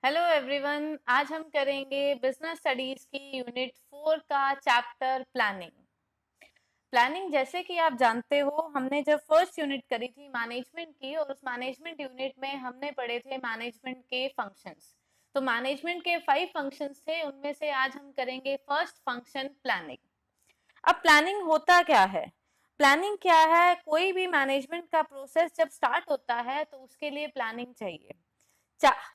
Hello everyone, आज हम करेंगे बिजनेस स्टडीज की यूनिट 4 का चैप्टर प्लानिंग। जैसे कि आप जानते हो, हमने जब फर्स्ट यूनिट करी थी मैनेजमेंट की, और उस मैनेजमेंट यूनिट में हमने पढ़े थे मैनेजमेंट के फंक्शंस। तो मैनेजमेंट के 5 फंक्शंस थे, उनमें से आज हम करेंगे फर्स्ट फंक्शन प्लानिंग। अब प्लानिंग होता क्या है? प्लानिंग क्या है? कोई भी मैनेजमेंट का प्रोसेस जब स्टार्ट होता है तो उसके लिए प्लानिंग चाहिए।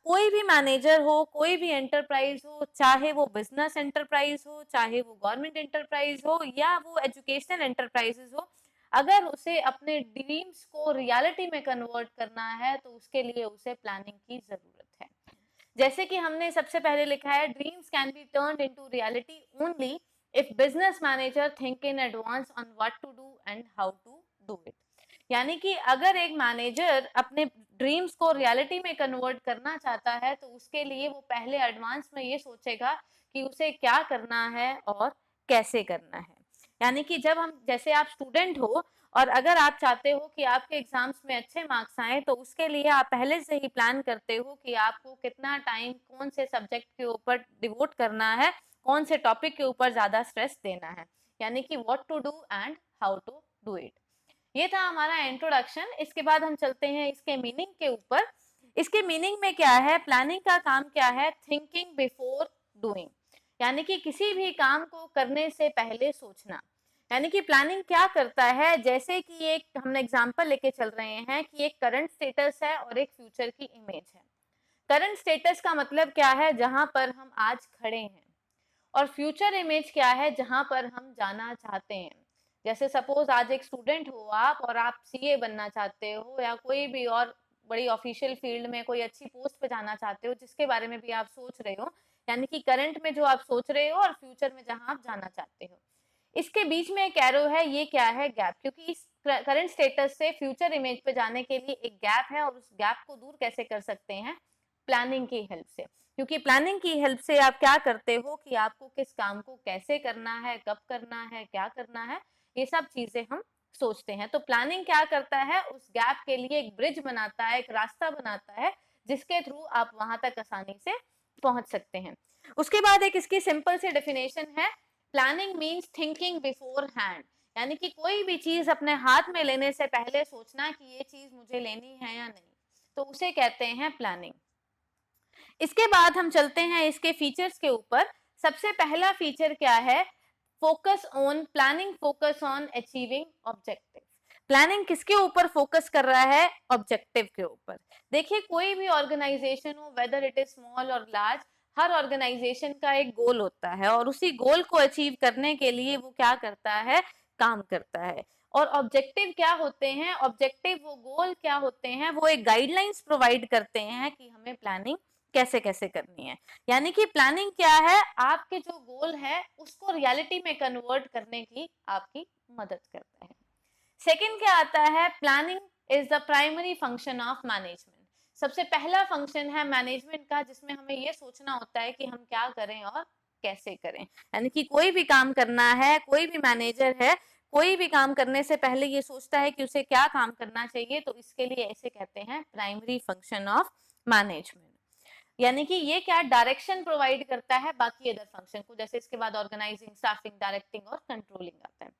कोई भी मैनेजर हो, कोई भी एंटरप्राइज हो, चाहे वो बिजनेस एंटरप्राइज हो, चाहे वो गवर्नमेंट एंटरप्राइज हो, या वो एजुकेशनल एंटरप्राइजेस हो, अगर उसे अपने ड्रीम्स को रियलिटी में कन्वर्ट करना है तो उसके लिए उसे प्लानिंग की जरूरत है। जैसे कि हमने सबसे पहले लिखा है, dreams can be turned into reality only if business manager think in advance on what to do and how to do it. यानी कि अगर एक मैनेजर अपने ड्रीम्स को रियलिटी में कन्वर्ट करना चाहता है तो उसके लिए वो पहले एडवांस में ये सोचेगा कि उसे क्या करना है और कैसे करना है। यानी कि जब हम, जैसे आप स्टूडेंट हो और अगर आप चाहते हो कि आपके एग्जाम्स में अच्छे मार्क्स आए, तो उसके लिए आप पहले से ही प्लान करते हो कि आपको कितना टाइम कौन से सब्जेक्ट के ऊपर डिवोट करना है, कौन से टॉपिक के ऊपर ज्यादा स्ट्रेस देना है, यानी कि what to do and how to do it. ये था हमारा इंट्रोडक्शन। इसके बाद हम चलते हैं इसके मीनिंग के ऊपर। इसके मीनिंग में क्या है? प्लानिंग का काम क्या है? थिंकिंग बिफोर डूइंग, यानी कि किसी भी काम को करने से पहले सोचना। यानी कि प्लानिंग क्या करता है? जैसे कि एक हमने एग्जांपल लेके चल रहे हैं कि एक करंट स्टेटस है और एक फ्यूचर की इमेज है। करंट स्टेटस का मतलब क्या है? जहां पर हम आज खड़े हैं। और फ्यूचर इमेज क्या है? जहां पर हम जाना चाहते हैं। जैसे सपोज आज एक स्टूडेंट हो आप, और आप सीए बनना चाहते हो, या कोई भी और बड़ी ऑफिशियल फील्ड में कोई अच्छी पोस्ट पे जाना चाहते हो, जिसके बारे में भी आप सोच रहे हो। यानी कि करंट में जो आप सोच रहे हो और फ्यूचर में जहां आप जाना चाहते हो, इसके बीच में एक एरो है। ये क्या है? गैप। क्योंकि इस करंट स्टेटस से फ्यूचर इमेज पे जाने के लिए एक गैप है, और उस गैप को दूर कैसे कर सकते हैं? प्लानिंग की हेल्प से। क्योंकि प्लानिंग की हेल्प से आप क्या करते हो कि आपको किस काम को कैसे करना है, कब करना है, क्या करना है, ये सब चीजें हम सोचते हैं। तो प्लानिंग क्या करता है? उस गैप के लिए एक ब्रिज बनाता है, एक रास्ता बनाता है, जिसके थ्रू आप वहां तक आसानी से पहुंच सकते हैं। उसके बाद एक इसकी सिंपल सी डेफिनेशन है, planning means thinking before hand. यानी कि कोई भी चीज अपने हाथ में लेने से पहले सोचना कि ये चीज मुझे लेनी है या नहीं, तो उसे कहते हैं प्लानिंग। इसके बाद हम चलते हैं इसके फीचर्स के ऊपर। सबसे पहला फीचर क्या है? Focus on planning, focus on achieving objective. Planning किसके ऊपर फोकस कर रहा है? ऑब्जेक्टिव के ऊपर। देखिए, कोई भी ऑर्गेनाइजेशन हो, वेदर इट इज स्मॉल और लार्ज, हर ऑर्गेनाइजेशन का एक गोल होता है, और उसी गोल को अचीव करने के लिए वो क्या करता है? काम करता है। और ऑब्जेक्टिव क्या होते हैं? ऑब्जेक्टिव, वो गोल क्या होते हैं? वो एक गाइडलाइंस प्रोवाइड करते हैं कि हमें प्लानिंग कैसे कैसे करनी है। यानी कि प्लानिंग क्या है? आपके जो गोल है उसको रियलिटी में कन्वर्ट करने की आपकी मदद करता है। सेकंड क्या आता है? Planning is the primary function of management. सबसे पहला फंक्शन है मैनेजमेंट का, जिसमें हमें यह सोचना होता है कि हम क्या करें और कैसे करें। यानी कि कोई भी काम करना है, कोई भी मैनेजर है, कोई भी काम करने से पहले ये सोचता है कि उसे क्या काम करना चाहिए, तो इसके लिए ऐसे कहते हैं प्राइमरी फंक्शन ऑफ मैनेजमेंट। यानी कि ये क्या डायरेक्शन प्रोवाइड करता है बाकी अदर फंक्शन को, जैसे इसके बाद ऑर्गेनाइजिंग, स्टाफिंग, डायरेक्टिंग और कंट्रोलिंग आता है।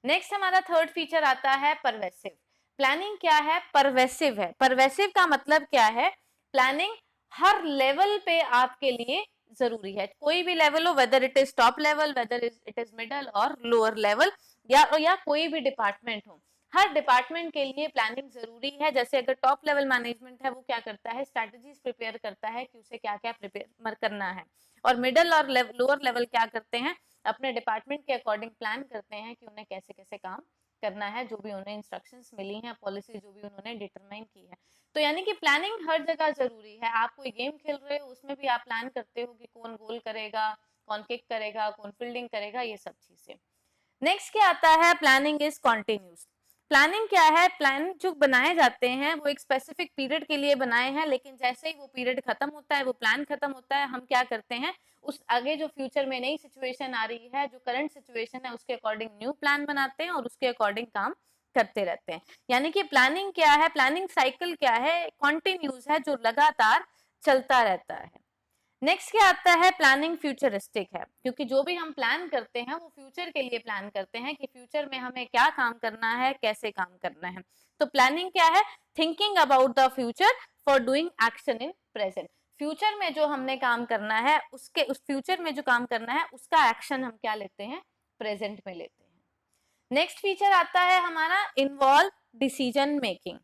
नेक्स्ट हमारा थर्ड फीचर आता है परवेसिव। प्लानिंग क्या है? परवेसिव है। परवेसिव का मतलब क्या है? प्लानिंग हर लेवल पे आपके लिए जरूरी है। कोई भी लेवल हो, whether it is top level, whether it is middle और लोअर लेवल, या कोई भी डिपार्टमेंट हो, हर डिपार्टमेंट के लिए प्लानिंग जरूरी है। जैसे अगर टॉप लेवल मैनेजमेंट है, वो क्या करता है? स्ट्रैटेजीज प्रिपेयर करता है कि उसे क्या क्या प्रिपेयर करना है। और मिडल और लोअर लेवल क्या करते हैं? अपने डिपार्टमेंट के अकॉर्डिंग प्लान करते हैं कि उन्हें कैसे कैसे काम करना है, जो भी उन्हें इंस्ट्रक्शंस मिली हैं, पॉलिसी जो भी उन्होंने डिटरमाइन की है। तो यानी कि प्लानिंग हर जगह जरूरी है। आप कोई गेम खेल रहे हो, उसमें भी आप प्लान करते हो कि कौन गोल करेगा, कौन किक करेगा, कौन फील्डिंग करेगा, ये सब चीजें। नेक्स्ट क्या आता है? Planning is continuous. प्लानिंग क्या है? प्लान जो बनाए जाते हैं वो एक स्पेसिफिक पीरियड के लिए बनाए हैं, लेकिन जैसे ही वो पीरियड खत्म होता है, वो प्लान खत्म होता है, हम क्या करते हैं? उस आगे जो फ्यूचर में नई सिचुएशन आ रही है, जो करंट सिचुएशन है, उसके अकॉर्डिंग न्यू प्लान बनाते हैं और उसके अकॉर्डिंग काम करते रहते हैं। यानी कि प्लानिंग क्या है? प्लानिंग साइकिल क्या है? कॉन्टिन्यूस है, जो लगातार चलता रहता है। नेक्स्ट क्या आता है, प्लानिंग फ्यूचरिस्टिक है, क्योंकि जो भी हम प्लान करते हैं वो फ्यूचर के लिए प्लान करते हैं कि फ्यूचर में हमें क्या काम करना है, कैसे काम करना है। तो प्लानिंग क्या है, thinking about the future for doing action in present. Future में जो हमने काम करना है उसके, उस फ्यूचर में जो काम करना है उसका एक्शन हम क्या लेते हैं, प्रेजेंट में लेते हैं। नेक्स्ट फीचर आता है हमारा involve decision making.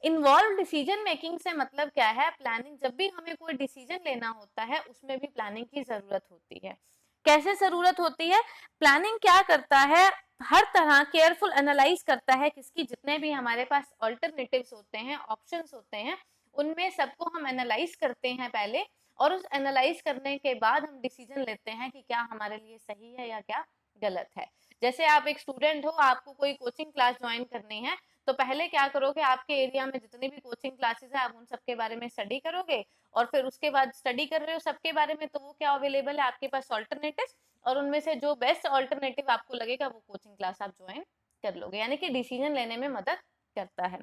Involve decision making से मतलब क्या है, प्लानिंग, जब भी हमें कोई डिसीजन लेना होता है उसमें भी प्लानिंग की जरूरत होती है। कैसे जरूरत होती है, प्लानिंग क्या करता है, हर तरह केयरफुल एनालाइज करता है किसकी, जितने भी हमारे पास ऑल्टरनेटिव्स होते हैं, ऑप्शंस होते हैं, उनमें सबको हम एनालाइज करते हैं पहले, और उस एनालाइज करने के बाद हम डिसीजन लेते हैं कि क्या हमारे लिए सही है या क्या गलत है। जैसे आप एक स्टूडेंट हो, आपको कोई कोचिंग क्लास ज्वाइन करनी है, तो पहले क्या करोगे, आपके एरिया में जितनी भी कोचिंग क्लासेस है आप उन सबके बारे में स्टडी करोगे, और फिर उसके बाद स्टडी कर रहे हो सबके बारे में, तो वो क्या अवेलेबल है आपके पास, ऑल्टरनेटिव, और उनमें से जो बेस्ट ऑल्टरनेटिव आपको लगेगा वो कोचिंग क्लास आप ज्वाइन कर लोगे, यानी कि डिसीजन लेने में मदद करता है।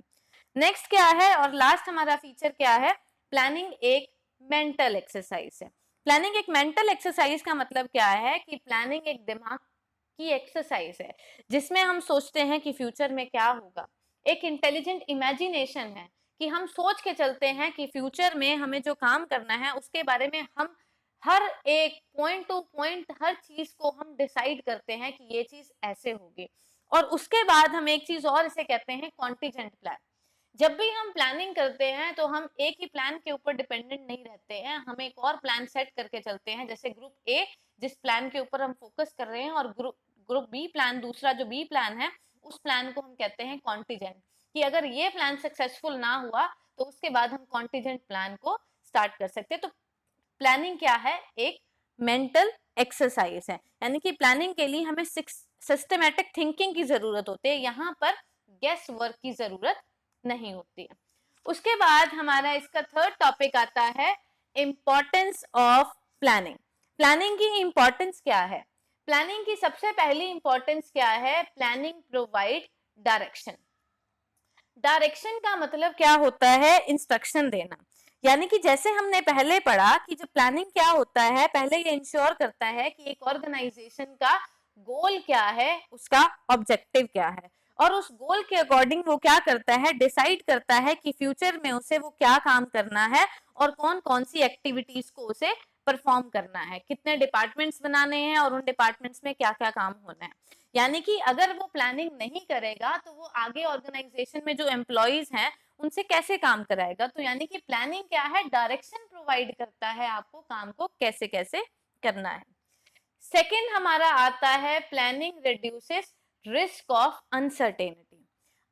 नेक्स्ट क्या है और लास्ट हमारा फीचर क्या है, प्लानिंग एक मेंटल एक्सरसाइज है। प्लानिंग एक मेंटल एक्सरसाइज का मतलब क्या है कि प्लानिंग एक दिमाग की एक्सरसाइज है जिसमें हम सोचते हैं कि फ्यूचर में क्या होगा। एक इंटेलिजेंट इमेजिनेशन है कि हम सोच के चलते हैं कि फ्यूचर में हमें जो काम करना है उसके बारे में हम हर एक पॉइंट टू पॉइंट हर चीज को हम डिसाइड करते हैं कि ये चीज ऐसे होगी। और उसके बाद हम एक चीज और इसे कहते हैं कॉन्टीजेंट प्लान। जब भी हम प्लानिंग करते हैं तो हम एक ही प्लान के ऊपर डिपेंडेंट नहीं रहते हैं, हम एक और प्लान सेट करके चलते हैं। जैसे ग्रुप ए जिस प्लान के ऊपर हम फोकस कर रहे हैं, और ग्रुप बी प्लान, दूसरा जो बी प्लान है, उस प्लान को हम कहते हैं कॉन्टीजेंट, कि अगर ये प्लान सक्सेसफुल ना हुआ तो उसके बाद हम कॉन्टीजेंट प्लान को स्टार्ट कर सकते हैं। तो प्लानिंग क्या है, एक मेंटल एक्सरसाइज है, यानी कि प्लानिंग के लिए हमें सिस्टमेटिक थिंकिंग की जरूरत होती है, यहाँ पर गेस वर्क की जरूरत नहीं होती है। उसके बाद हमारा इसका थर्ड टॉपिक आता है इंपॉर्टेंस ऑफ प्लानिंग। प्लानिंग की इंपॉर्टेंस क्या है, प्लानिंग की सबसे पहली इंपॉर्टेंस क्या है, प्लानिंग प्रोवाइड डायरेक्शन। डायरेक्शन का मतलब क्या होता है, इंस्ट्रक्शन देना। यानी कि जैसे हमने पहले पढ़ा कि जो प्लानिंग क्या होता है, पहले ये इंश्योर करता है कि एक ऑर्गेनाइजेशन का गोल क्या है, उसका ऑब्जेक्टिव क्या है, और उस गोल के अकॉर्डिंग वो क्या करता है, डिसाइड करता है कि फ्यूचर में उसे वो क्या काम करना है और कौन कौन सी एक्टिविटीज को उसे परफॉर्म करना है, कितने डिपार्टमेंट्स बनाने हैं और उन डिपार्टमेंट्स में क्या क्या काम होना है। यानी कि अगर वो प्लानिंग नहीं करेगा तो वो आगे ऑर्गेनाइजेशन में जो एम्प्लॉइज हैं उनसे कैसे काम कराएगा। तो यानी कि प्लानिंग क्या है, डायरेक्शन प्रोवाइड करता है आपको काम को कैसे कैसे करना है। सेकंड हमारा आता है planning reduces risk of uncertainty.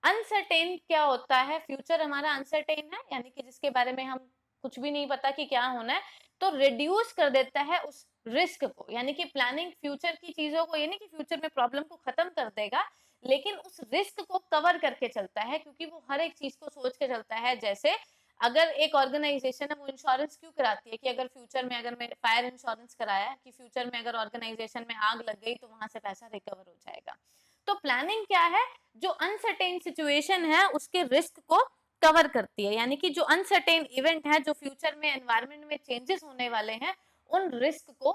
Uncertain क्या होता है, फ्यूचर हमारा अनसर्टेन है, यानी कि जिसके बारे में हम कुछ भी नहीं पता कि क्या होना है, तो रिड्यूस कर देता है उस रिस्क को। यानी कि प्लानिंग फ्यूचर की चीजों को, यानी कि फ्यूचर में प्रॉब्लम को खत्म कर देगा, लेकिन उस रिस्क को कवर करके चलता है, क्योंकि वो हर एक चीज को सोच के चलता है। जैसे अगर एक ऑर्गेनाइजेशन है वो इंश्योरेंस क्यों कराती है कि अगर फ्यूचर में, अगर मैंने फायर इंश्योरेंस कराया कि फ्यूचर में अगर ऑर्गेनाइजेशन में आग लग गई तो वहां से पैसा रिकवर हो जाएगा। तो प्लानिंग क्या है, जो अनसर्टेन सिचुएशन है उसके रिस्क को कवर करती है, यानी कि जो अनसर्टेन इवेंट है, जो फ्यूचर में एनवायरमेंट में चेंजेस होने वाले हैं, उन रिस्क को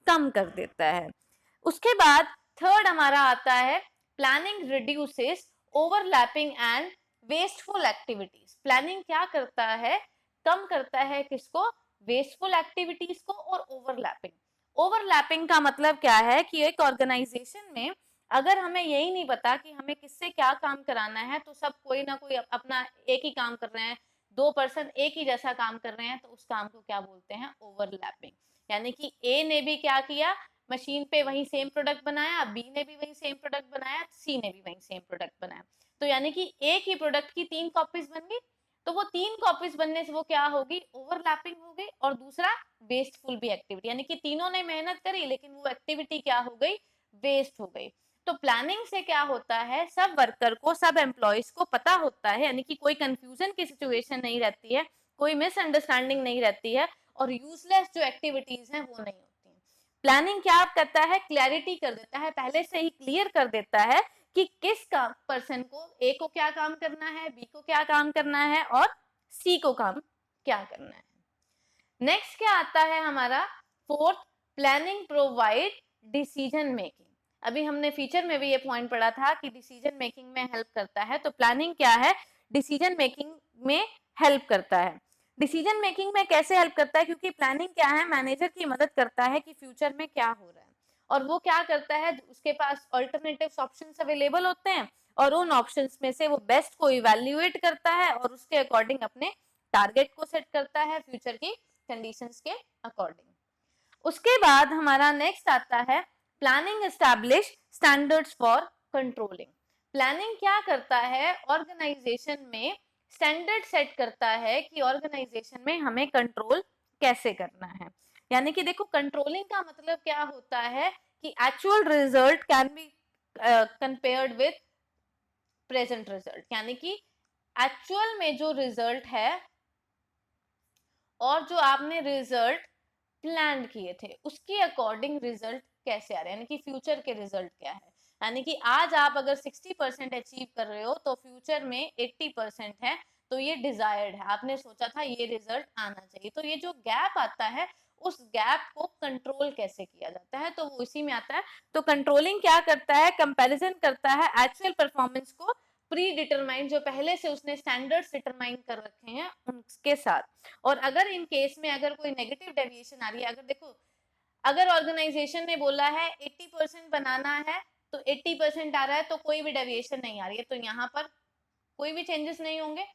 कम कर देता है। उसके बाद थर्ड हमारा आता है planning reduces overlapping and wasteful activities. Planning क्या करता है, कम करता है किसको, वेस्टफुल एक्टिविटीज को और ओवरलैपिंग। ओवरलैपिंग का मतलब क्या है कि एक ऑर्गेनाइजेशन में अगर हमें यही नहीं पता कि हमें किससे क्या काम कराना है, तो सब कोई ना कोई अपना एक ही काम कर रहे हैं, दो पर्सन एक ही जैसा काम कर रहे हैं, तो उस काम को क्या बोलते हैं, ओवरलैपिंग। यानी कि ए ने भी क्या किया, मशीन पे वही सेम प्रोडक्ट बनाया, बी ने भी वही सेम प्रोडक्ट बनाया, सी ने भी वही सेम प्रोडक्ट बनाया, तो यानी कि एक ही प्रोडक्ट की 3 कॉपीज बन गई। तो वो 3 कॉपीज बनने से वो क्या होगी, ओवरलैपिंग हो गई। और दूसरा वेस्टफुल भी एक्टिविटी, यानी कि तीनों ने मेहनत करी लेकिन वो एक्टिविटी क्या हो गई, वेस्ट हो गई। तो प्लानिंग से क्या होता है, सब वर्कर को, सब एम्प्लॉयज को पता होता है, यानी कि कोई कंफ्यूजन की सिचुएशन नहीं रहती है, कोई मिसअंडरस्टैंडिंग नहीं रहती है, और यूजलेस जो एक्टिविटीज हैं वो नहीं होती हैं। प्लानिंग क्या करता है, क्लैरिटी कर देता है, पहले से ही क्लियर कर देता है कि किस का पर्सन को, ए को क्या काम करना है, बी को क्या काम करना है और सी को काम क्या करना है। नेक्स्ट क्या आता है हमारा fourth, planning provide decision making. अभी हमने फीचर में भी ये पॉइंट पढ़ा था कि डिसीजन मेकिंग में हेल्प करता है, तो प्लानिंग क्या है, डिसीजन मेकिंग में हेल्प करता है। डिसीजन मेकिंग में कैसे हेल्प करता है, क्योंकि प्लानिंग क्या है, मैनेजर की मदद करता है कि फ्यूचर में क्या हो रहा है, और वो क्या करता है, उसके पास अल्टरनेटिव ऑप्शंस अवेलेबल होते हैं और उन ऑप्शंस में से वो बेस्ट को इवैल्यूएट करता है और उसके अकॉर्डिंग अपने टारगेट को सेट करता है फ्यूचर की कंडीशंस के अकॉर्डिंग। उसके बाद हमारा नेक्स्ट आता है planning establish standards for controlling. Planning क्या करता है, ऑर्गेनाइजेशन में स्टैंडर्ड सेट करता है कि ऑर्गेनाइजेशन में हमें कंट्रोल कैसे करना है। यानी कि देखो, कंट्रोलिंग का मतलब क्या होता है कि actual result can be compared with present result, यानी कि एक्चुअल में जो रिजल्ट है और जो आपने रिजल्ट प्लान किए थे उसके अकॉर्डिंग रिजल्ट कैसे आ रहे हैं, यानी कि फ्यूचर के रिजल्ट क्या है। यानी कि आज आप अगर 60% अचीव कर रहे हो तो फ्यूचर में 80% है, तो ये डिजायर्ड है, आपने सोचा था ये रिजल्ट आना चाहिए। तो ये जो गैप आता है उस गैप को कंट्रोल कैसे किया जाता है, तो वो इसी में आता है। तो कंट्रोलिंग क्या करता है, कंपैरिजन करता है एक्चुअल परफॉर्मेंस को प्री डिटरमाइंड, जो पहले से उसने स्टैंडर्ड्स डिटरमाइन कर रखे हैं उनके साथ। और अगर इन केस में अगर कोई नेगेटिव डेविएशन आ रही है, अगर देखो, अगर ऑर्गेनाइजेशन ने बोला है 80% बनाना है तो 80% आ रहा है, तो कोई भी डेविएशन नहीं आ रही है, तो यहाँ पर कोई भी चेंजेस नहीं होंगे।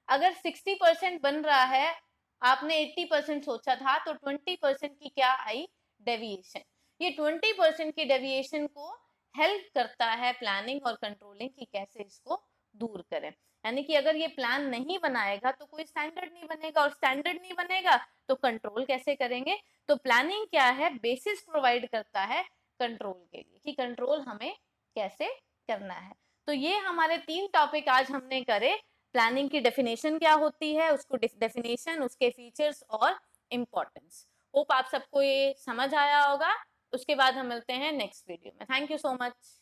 अगर 60% बन रहा है, आपने 80% सोचा था, तो 20% की क्या आई, डेविएशन। ये 20% की डेविएशन को हेल्प करता है प्लानिंग और कंट्रोलिंग की कैसे इसको दूर करें। यानी कि अगर ये प्लान नहीं बनाएगा तो कोई स्टैंडर्ड नहीं बनेगा, और स्टैंडर्ड नहीं बनेगा तो कंट्रोल कैसे करेंगे। तो प्लानिंग क्या है, बेसिस प्रोवाइड करता है कंट्रोल के लिए कि कंट्रोल हमें कैसे करना है। तो ये हमारे 3 टॉपिक आज हमने करे। प्लानिंग की डेफिनेशन क्या होती है, उसको डेफिनेशन, उसके फीचर्स और इम्पोर्टेंस। होप आप सबको ये समझ आया होगा। उसके बाद हम मिलते हैं नेक्स्ट वीडियो में। Thank you so much.